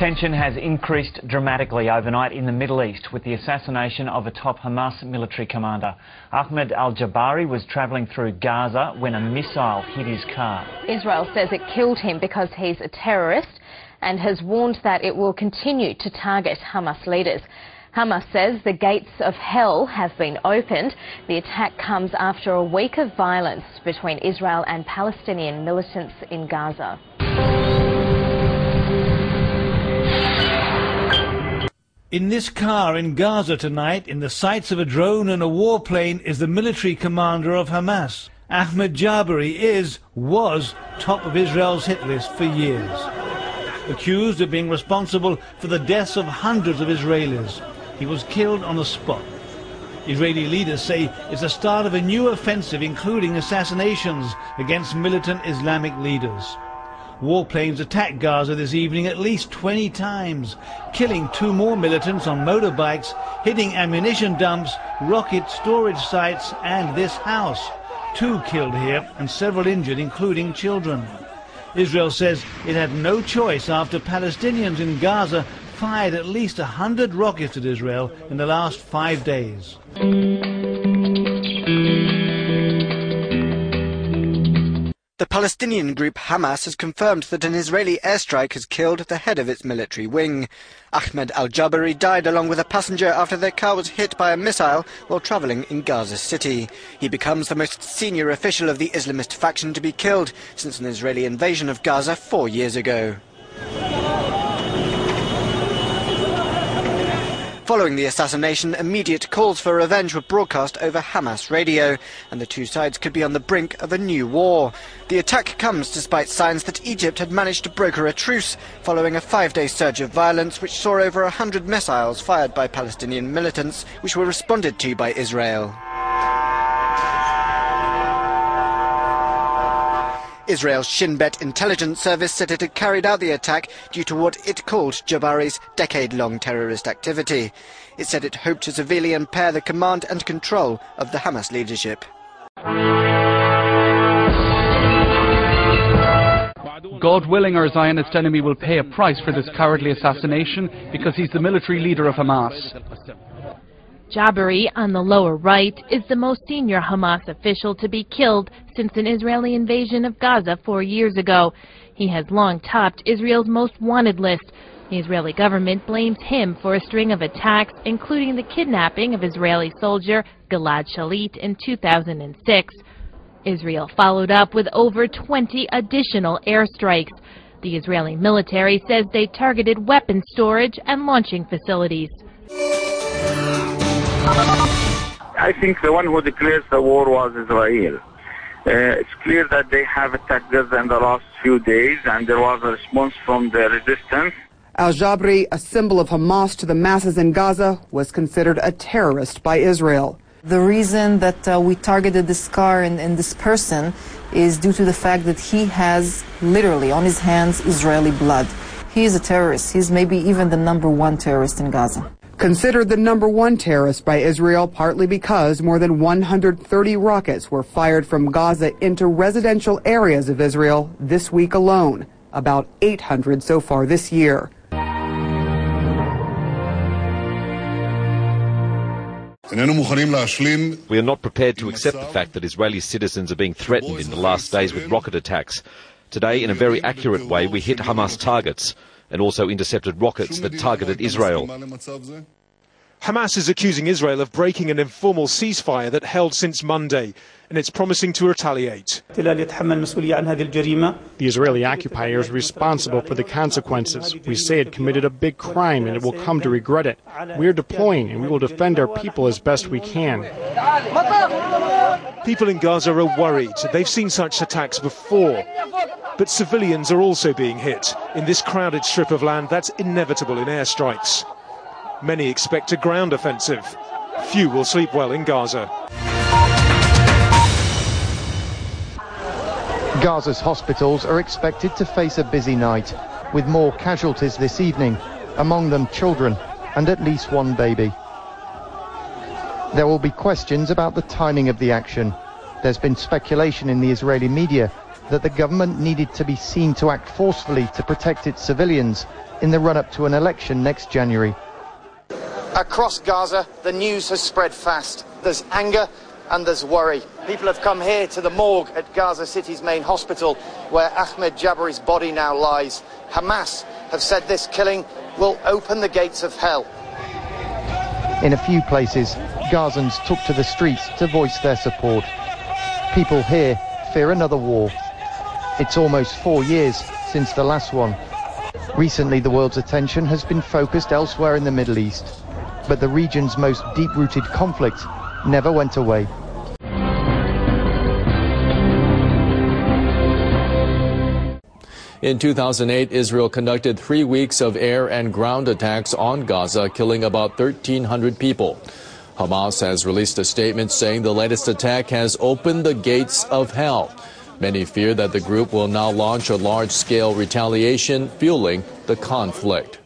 Tension has increased dramatically overnight in the Middle East with the assassination of a top Hamas military commander. Ahmed al-Jabari was travelling through Gaza when a missile hit his car. Israel says it killed him because he's a terrorist and has warned that it will continue to target Hamas leaders. Hamas says the gates of hell have been opened. The attack comes after a week of violence between Israel and Palestinian militants in Gaza. In this car in Gaza tonight, in the sights of a drone and a warplane, is the military commander of Hamas. Ahmed Jabari was top of Israel's hit list for years. Accused of being responsible for the deaths of hundreds of Israelis. He was killed on the spot. Israeli leaders say it's the start of a new offensive, including assassinations against militant Islamic leaders. Warplanes attacked Gaza this evening at least 20 times, killing 2 more militants on motorbikes, hitting ammunition dumps, rocket storage sites and this house. 2 killed here and several injured, including children. Israel says it had no choice after Palestinians in Gaza fired at least 100 rockets at Israel in the last 5 days. The Palestinian group Hamas has confirmed that an Israeli airstrike has killed the head of its military wing. Ahmed al-Jabari died along with a passenger after their car was hit by a missile while travelling in Gaza City. He becomes the most senior official of the Islamist faction to be killed since an Israeli invasion of Gaza 4 years ago. Following the assassination, immediate calls for revenge were broadcast over Hamas radio, and the 2 sides could be on the brink of a new war. The attack comes despite signs that Egypt had managed to broker a truce following a 5-day surge of violence which saw over 100 missiles fired by Palestinian militants, which were responded to by Israel. Israel's Shin Bet intelligence service said it had carried out the attack due to what it called Jabari's decade-long terrorist activity. It said it hoped to severely impair the command and control of the Hamas leadership. God willing, our Zionist enemy will pay a price for this cowardly assassination because he's the military leader of Hamas. Jabari, on the lower right, is the most senior Hamas official to be killed since an Israeli invasion of Gaza 4 years ago. He has long topped Israel's most wanted list. The Israeli government blames him for a string of attacks, including the kidnapping of Israeli soldier Gilad Shalit in 2006. Israel followed up with over 20 additional airstrikes. The Israeli military says they targeted weapons storage and launching facilities. I think the one who declares the war was Israel. It's clear that they have attacked Gaza in the last few days, and there was a response from the resistance. Al-Jabari, a symbol of Hamas to the masses in Gaza, was considered a terrorist by Israel. The reason that we targeted this car and this person is due to the fact that he has literally on his hands Israeli blood. He is a terrorist. He's maybe even the #1 terrorist in Gaza. Considered the #1 terrorist by Israel partly because more than 130 rockets were fired from Gaza into residential areas of Israel this week alone, about 800 so far this year. We are not prepared to accept the fact that Israeli citizens are being threatened in the last days with rocket attacks. Today, in a very accurate way, we hit Hamas targets and also intercepted rockets that targeted Israel. Hamas is accusing Israel of breaking an informal ceasefire that held since Monday, and it's promising to retaliate. The Israeli occupier is responsible for the consequences. We say it committed a big crime and it will come to regret it. We are deploying and we will defend our people as best we can. People in Gaza are worried. They've seen such attacks before. But civilians are also being hit. In this crowded strip of land, that's inevitable in airstrikes. Many expect a ground offensive. Few will sleep well in Gaza. Gaza's hospitals are expected to face a busy night, with more casualties this evening, among them children and at least 1 baby. There will be questions about the timing of the action. There's been speculation in the Israeli media that the government needed to be seen to act forcefully to protect its civilians in the run-up to an election next January. Across Gaza, the news has spread fast. There's anger and there's worry. People have come here to the morgue at Gaza City's main hospital, where Ahmed Jabari's body now lies. Hamas have said this killing will open the gates of hell. In a few places, Gazans took to the streets to voice their support. People here fear another war. It's almost 4 years since the last one. Recently, the world's attention has been focused elsewhere in the Middle East, but the region's most deep-rooted conflict never went away. In 2008, Israel conducted 3 weeks of air and ground attacks on Gaza, killing about 1,300 people. Hamas has released a statement saying the latest attack has opened the gates of hell. Many fear that the group will now launch a large-scale retaliation, fueling the conflict.